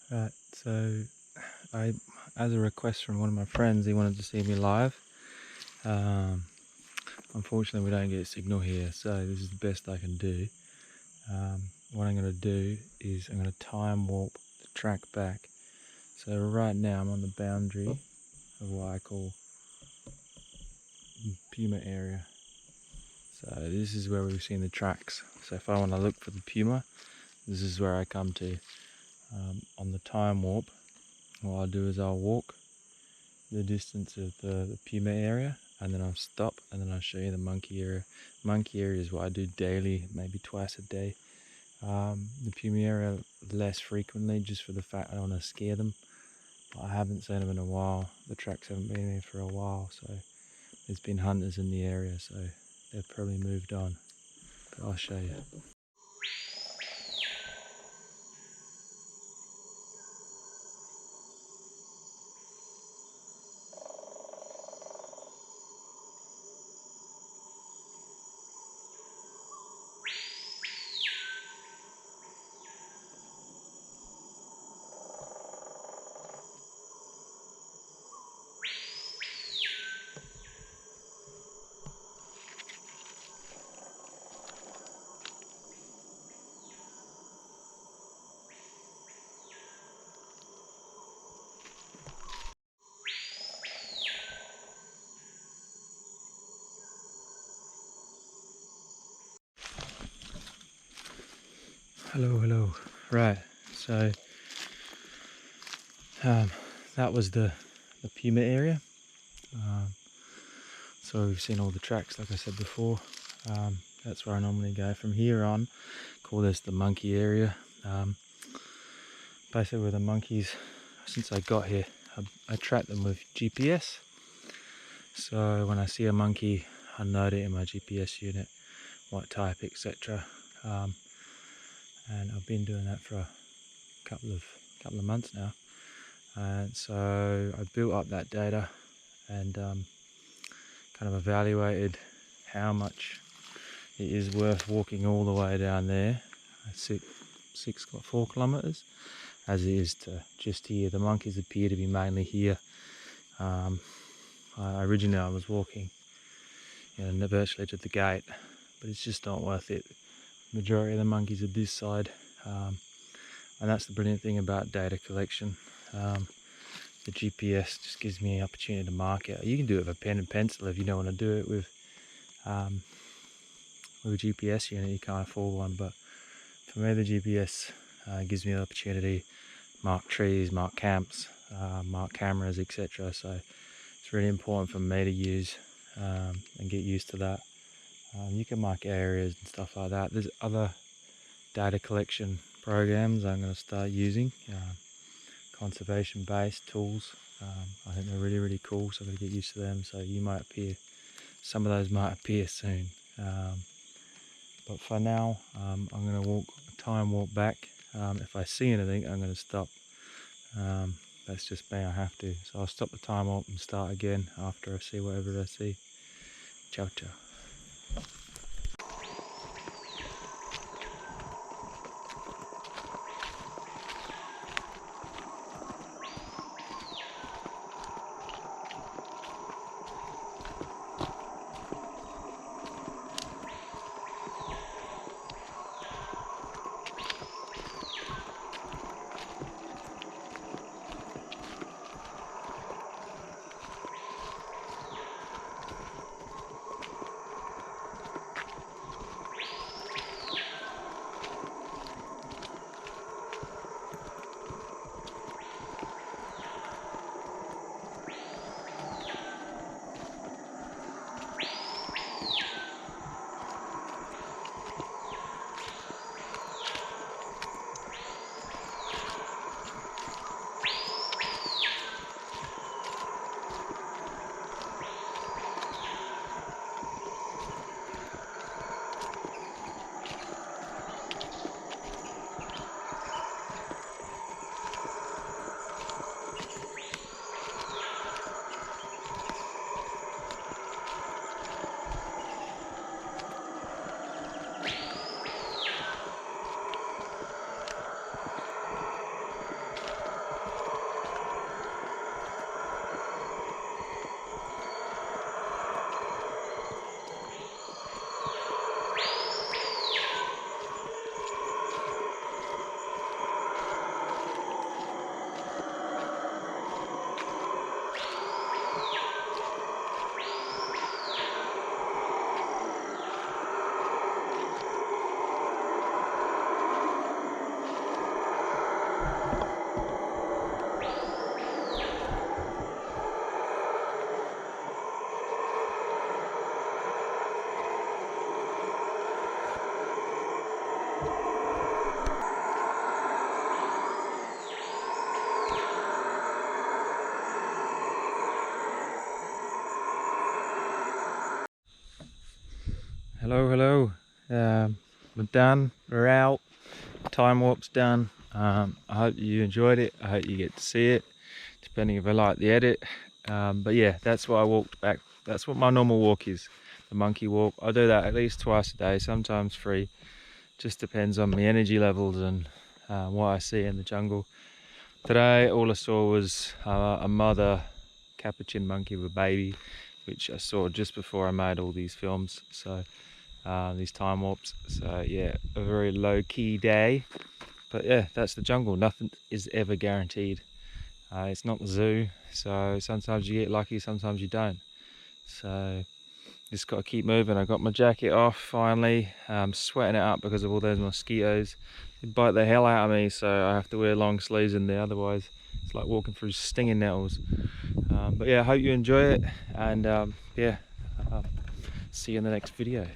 Right, so I, as a request from one of my friends, he wanted to see me live. Um, Unfortunately, we don't get signal here, so this is the best I can do. What I'm going to do is I'm going to time warp the track back. So right now I'm on the boundary of what I call Puma area. So this is where we've seen the tracks. So if I want to look for the Puma, this is where I come to. On the time warp, what I'll do is I'll walk the distance of the Puma area, and then I'll stop, and then I'll show you the monkey area. Monkey area is what I do daily, maybe twice a day. The Puma area less frequently, just for the fact I don't want to scare them. But I haven't seen them in a while. The tracks haven't been here for a while, so there's been hunters in the area, so they've probably moved on. But I'll show you. Hello. Right, so that was the Puma area. So we've seen all the tracks, like I said before. That's where I normally go. From here on, call this the monkey area. Basically with the monkeys, since I got here, I track them with GPS. So when I see a monkey, I note it in my GPS unit, what type, etc. And I've been doing that for a couple of months now. And so I built up that data and kind of evaluated how much it is worth walking all the way down there, 4 kilometers, as it is to just here. The monkeys appear to be mainly here. Originally I was walking, virtually to the gate, but it's just not worth it. Majority of the monkeys are this side, and that's the brilliant thing about data collection. The GPS just gives me an opportunity to mark it. You can do it with a pen and pencil if you don't want to do it with a GPS unit. You can't afford one, but for me the GPS gives me the opportunity to mark trees, mark camps, mark cameras, etc. So it's really important for me to use and get used to that. You can mark areas and stuff like that. There's other data collection programs I'm going to start using, conservation based tools. I think they're really cool, so I'm going to get used to them. So some of those might appear soon. But for now, I'm going to time walk back. If I see anything, I'm going to stop. That's just me, I have to. So I'll stop the time warp and start again after I see whatever I see. Ciao. Hello. We're done. We're out. Time warp's done. I hope you enjoyed it. I hope you get to see it, depending if I like the edit. But yeah, that's what I walked back. That's what my normal walk is, the monkey walk. I do that at least twice a day, sometimes 3. Just depends on my energy levels and what I see in the jungle. Today, all I saw was a mother capuchin monkey with a baby, which I saw just before I made all these films. So these time warps. So yeah, a very low-key day. But yeah, that's the jungle. Nothing is ever guaranteed. It's not the zoo, so sometimes you get lucky, sometimes you don't. So just got to keep moving. I got my jacket off finally. I'm sweating it up because of all those mosquitoes. They bite the hell out of me, so I have to wear long sleeves in there. Otherwise, it's like walking through stinging nettles. But yeah, I hope you enjoy it, and yeah, see you in the next video.